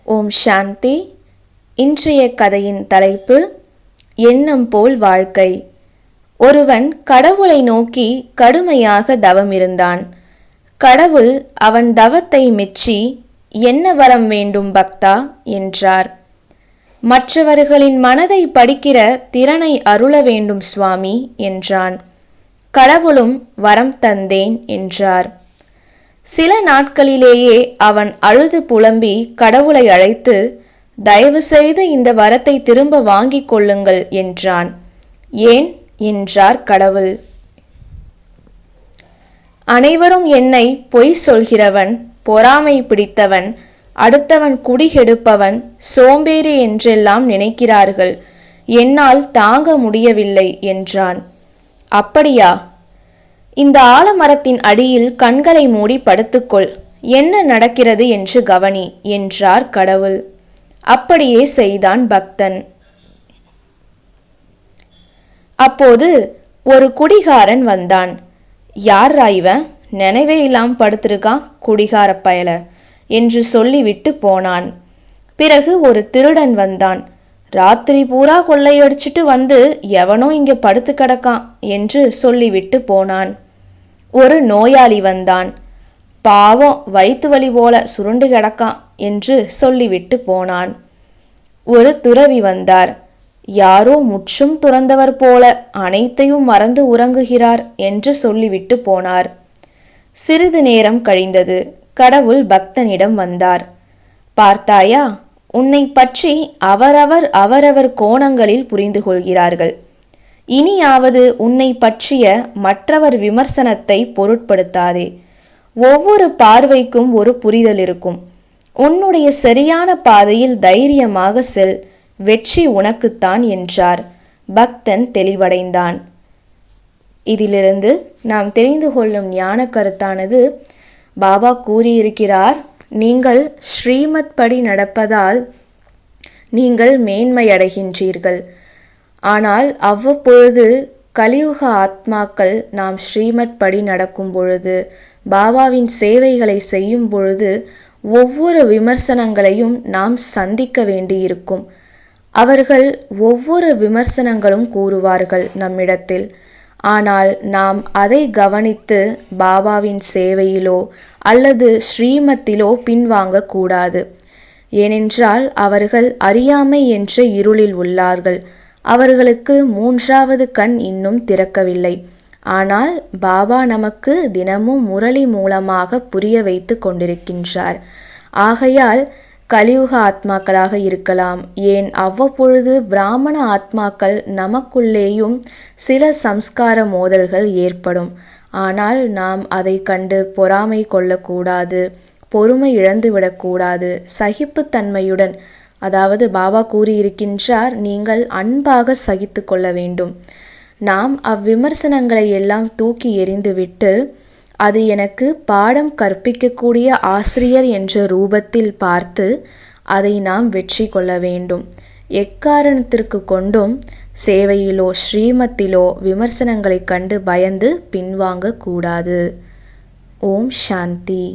ஓம் சாந்தி. இன்றைய கதையின் தலைப்பு எண்ணம் போல் வாழ்க்கை. ஒருவன் கடவுளை நோக்கி கடுமையாக தவம் இருந்தான். கடவுள் அவன் தவத்தை மெச்சி, என்ன வரம் வேண்டும் பக்தா என்றார். மற்றவர்களின் மனதை படிக்கிற திறனை அருள வேண்டும் சுவாமி என்றான். கடவுளும் வரம் தந்தேன் என்றார். சில நாட்களிலேயே அவன் அழுது புலம்பி கடவுளை அழைத்து, தயவு செய்து இந்த வரத்தை திரும்ப வாங்கிக் கொள்ளுங்கள் என்றான். ஏன் என்றார் கடவுள். அனைவரும் என்னை பொய் சொல்கிறவன், பொறாமை பிடித்தவன், அடுத்தவன் குடிகெடுப்பவன், சோம்பேறி என்றெல்லாம் நினைக்கிறார்கள். என்னால் தாங்க முடியவில்லை என்றான். அப்படியா? இந்த ஆலமரத்தின் அடியில் கண்களை மூடி படுத்துக்கொள், என்ன நடக்கிறது என்று கவனி என்றார் கடவுள். அப்படியே செய்தான் பக்தன். அப்போது ஒரு குடிகாரன் வந்தான். யார்ரா இவன், நினைவே இல்லாம படுத்திருக்கான், குடிகார பயல என்று சொல்லிவிட்டு போனான். பிறகு ஒரு திருடன் வந்தான். ராத்திரி பூரா கொள்ளையடிச்சிட்டு வந்து எவனோ இங்கே படுத்து கிடக்கான் என்று சொல்லிவிட்டு போனான். ஒரு நோயாளி வந்தான். பாவம், வயிற்று வலி போல சுருண்டு கிடக்கான் என்று சொல்லிவிட்டு போனான். ஒரு துறவி வந்தார். யாரோ முற்றும் துறந்தவர் போல அனைத்தையும் மறந்து உறங்குகிறார் என்று சொல்லிவிட்டு போனார். சிறிது நேரம் கழிந்தது. கடவுள் பக்தனிடம் வந்தார். பார்த்தாயா, உன்னை பற்றி அவரவர் கோணங்களில் புரிந்து கொள்கிறார்கள். இனியாவது உன்னை பற்றிய மற்றவர் விமர்சனத்தை பொருட்படுத்தாதே. ஒவ்வொரு பார்வைக்கும் ஒரு புரிதல் இருக்கும். உன்னுடைய சரியான பாதையில் தைரியமாக செல், வெற்றி உனக்குத்தான் என்றார். பக்தன் தெளிவடைந்தான். இதிலிருந்து நாம் தெரிந்து கொள்ளும் ஞான கருத்தானது, பாபா கூறியிருக்கிறார், நீங்கள் ஸ்ரீமத் படி நடப்பதால் நீங்கள் மேன்மையடைகின்றீர்கள். ஆனால் அவ்வப்பொழுது கலியுக ஆத்மாக்கள் நாம் ஸ்ரீமத் படி நடக்கும் பொழுது, பாபாவின் சேவைகளை செய்யும் பொழுது ஒவ்வொரு விமர்சனங்களையும் நாம் சந்திக்க வேண்டியிருக்கும். அவர்கள் ஒவ்வொரு விமர்சனங்களும் கூறுவார்கள் நம்மிடத்தில். ஆனால் நாம் அதை கவனித்து பாபாவின் சேவையிலோ அல்லது ஸ்ரீமத்திலோ பின்வாங்கக்கூடாது. ஏனென்றால் அவர்கள் அறியாமை என்ற இருளில் உள்ளார்கள். அவர்களுக்கு மூன்றாவது கண் இன்னும் திறக்கவில்லை. ஆனால் பாபா நமக்கு தினமும் முரளி மூலமாக புரிய வைத்து கொண்டிருக்கின்றார். ஆகையால் கலியுக ஆத்மாக்களாக இருக்கலாம், ஏன் அவ்வப்பொழுது பிராமண ஆத்மாக்கள் நமக்குள்ளேயும் சில சம்ஸ்கார மோதல்கள் ஏற்படும். ஆனால் நாம் அதை கண்டு பொறாமை கொள்ளக்கூடாது, பொறுமை இழந்துவிடக்கூடாது. சகிப்புத்தன்மையுடன், அதாவது பாபா கூறியிருக்கின்றார், நீங்கள் அன்பாக சகித்து கொள்ள வேண்டும். நாம் அவ்விமர்சனங்களை எல்லாம் தூக்கி எறிந்துவிட்டு, அது எனக்கு பாடம் கற்பிக்கக்கூடிய ஆசிரியர் என்ற ரூபத்தில் பார்த்து அதை நாம் வெற்றி கொள்ள வேண்டும். எக்காரணத்திற்கு கொண்டும் சேவையிலோ ஸ்ரீமத்திலோ விமர்சனங்களை கண்டு பயந்து பின்வாங்க கூடாது. ஓம் சாந்தி.